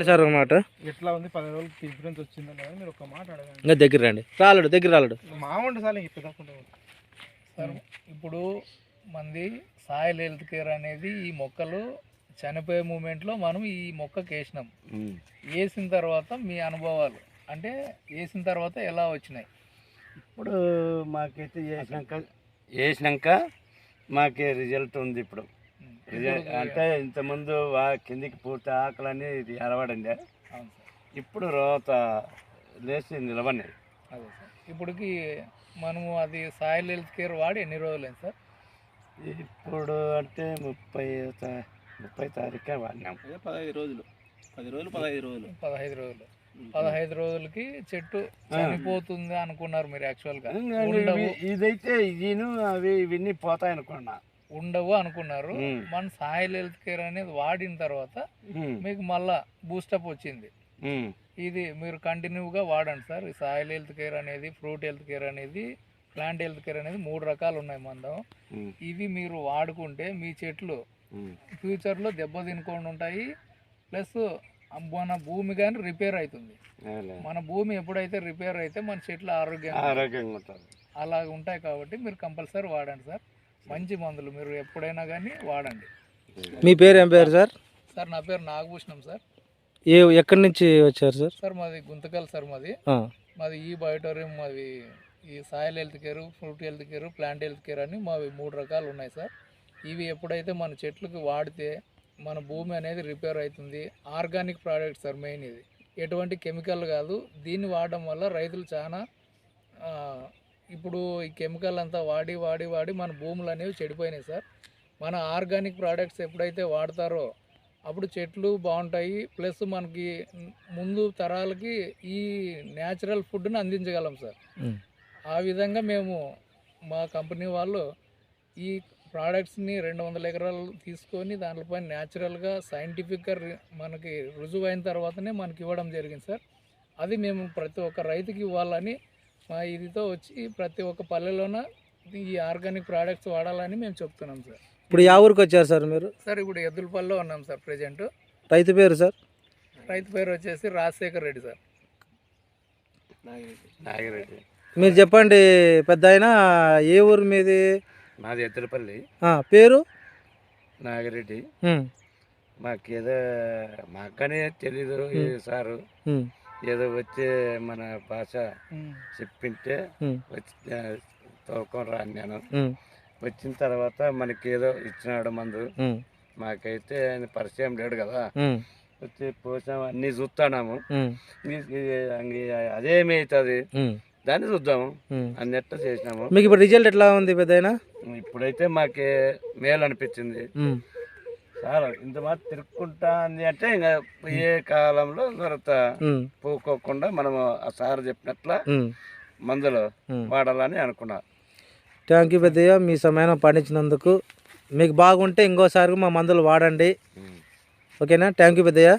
Sir ఒక మాట ఎట్లా ఉంది 10 రోజులు డిఫరెన్స్ వచ్చిందని మీరు ఒక మాట అడగండి. ఇంకా దగ్గర రండి, దగ్గర రాలడు మామూలు సార్ పెద్దకుంటే సార్ ఇప్పుడు మంది సాయిల్ హెల్త్ కేర్ అనేది ఈ మొక్కలు చనిపోయే మూమెంట్లో మనం ఈ మొక్కకి వేసినాం. వేసిన తర్వాత మీ అనుభవాలు అంటే వేసిన తర్వాత ఎలా వచ్చినాయి? ఇప్పుడు మాకైతే వేసినాక మాకే రిజల్ట్ ఉంది. ఇప్పుడు అంటే ఇంతకుముందు కిందికి పూర్తి ఆకలని ఇది అలవాడండి. ఇప్పుడు రోత లేచి నిలబడినాయి. అదే సార్, ఇప్పటికి మనము అది సాయిల్ హెల్త్ కేర్ వాడి ఎన్ని రోజులైంది సార్? ఇప్పుడు అంటే 30 తారీఖు వాడినాం. 15 రోజులు 15 రోజులు 15 రోజులకి చెట్టు చనిపోతుంది అనుకున్నారు మీరు? యాక్చువల్గా ఇదైతే ఇదిను అవి ఇవన్నీ పోతాయి అనుకున్నా, ఉండవు అనుకున్నారు. మన సాయిల్ హెల్త్ కేర్ అనేది వాడిన తర్వాత మీకు మళ్ళా బూస్టప్ వచ్చింది. ఇది మీరు కంటిన్యూగా వాడండి సార్. ఈ సాయిల్ హెల్త్ కేర్ అనేది, ఫ్రూట్ హెల్త్ కేర్ అనేది, ప్లాంట్ హెల్త్ కేర్ అనేది 3 రకాలు ఉన్నాయి మందం. ఇవి మీరు వాడుకుంటే మీ చెట్లు ఫ్యూచర్లో దెబ్బ తినకుండా ఉంటాయి. ప్లస్ మన భూమి కానీ రిపేర్ అవుతుంది. మన భూమి ఎప్పుడైతే రిపేర్ అయితే మన చెట్లు ఆరోగ్యంగా ఉంటాయి. అలా ఉంటాయి. కాబట్టి మీరు కంపల్సరీ వాడండి సార్. మంచి మందులు మీరు ఎప్పుడైనా కానీ వాడండి. మీ పేరు ఏం పేరు సార్? సార్ నా పేరు నాగభూషణం సార్. ఎక్కడి నుంచి వచ్చారు సార్? సార్ మాది గుంతకల్ సార్. మాది ఈ బయోటోరియం, మాది ఈ soil health care, fruit health care, plant health care అని మావి 3 రకాలు ఉన్నాయి సార్. ఇవి ఎప్పుడైతే మన చెట్లకు వాడితే మన భూమి అనేది రిపేర్ అవుతుంది. Organic product sir main. ఇది ఎటువంటి కెమికల్ కాదు. దీన్ని వాడడం వల్ల రైతులు చాలా ఇప్పుడు ఈ కెమికల్ అంతా వాడి వాడి వాడి మన భూములు అనేవి చెడిపోయినాయి సార్. మన ఆర్గానిక్ ప్రోడక్ట్స్ ఎప్పుడైతే వాడతారో అప్పుడు చెట్లు బాగుంటాయి. ప్లస్ మనకి ముందు తరాలకి ఈ న్యాచురల్ ఫుడ్ని అందించగలం సార్. ఆ విధంగా మేము మా కంపెనీ వాళ్ళు ఈ ప్రోడక్ట్స్ని 200 ఎకరాలు తీసుకొని దాంట్లోపైన న్యాచురల్గా సైంటిఫిక్గా మనకి రుజువు అయిన తర్వాతనే మనకి ఇవ్వడం జరిగింది సార్. అది మేము ప్రతి ఒక్క రైతుకి ఇవ్వాలని మా ఇదితో వచ్చి ప్రతి ఒక్క పల్లెలోన ఈ ఆర్గానిక్ ప్రోడక్ట్స్ వాడాలని మేము చెప్తున్నాం సార్. ఇప్పుడు యా ఊరికి వచ్చారు సార్ మీరు? సార్ ఇప్పుడు ఎద్దులపల్లిలో ఉన్నాం సార్ ప్రజెంట్. రైతు పేరు సార్? రైతు పేరు వచ్చేసి రాజశేఖర్ రెడ్డి సార్. నాగిరెడ్డి. మీరు చెప్పండి పెద్ద ఆయన, ఏ ఊరు మీది? మాది ఎద్దులపల్లి. పేరు? నాగిరెడ్డి. మాకేదో మాకనే తెలీదు సారు. ఏదో వచ్చే మన భాష చెప్పింటే వచ్చి తోకం రాను నేను. వచ్చిన తర్వాత మనకి ఏదో ఇచ్చినాడు మందు. మాకైతే ఆయన పరిచయం లేడు కదా. వచ్చి పోసాము, అన్నీ చూస్తున్నాము. అదేమవుతుంది దాన్ని చూద్దాము అన్నట్టు చేసినాము. మీకు ఇప్పుడు రిజల్ట్ ఎట్లా ఉంది పెద్దయినా? ఇప్పుడైతే మాకే మేలు అనిపించింది సార్. ఇంత మాత్రం తిరుక్కుంటా అంది అంటే ఇంకా ఏ కాలంలో తర్వాత పోకోకుండా మనము ఆ సార్ చెప్పినట్ల మందులు వాడాలని అనుకున్నా. థ్యాంక్ యూ పెద్దయ్య, మీ సమయం పండించినందుకు. మీకు బాగుంటే ఇంకోసారి మా మందులు వాడండి. ఓకేనా? Thank you Peddayya.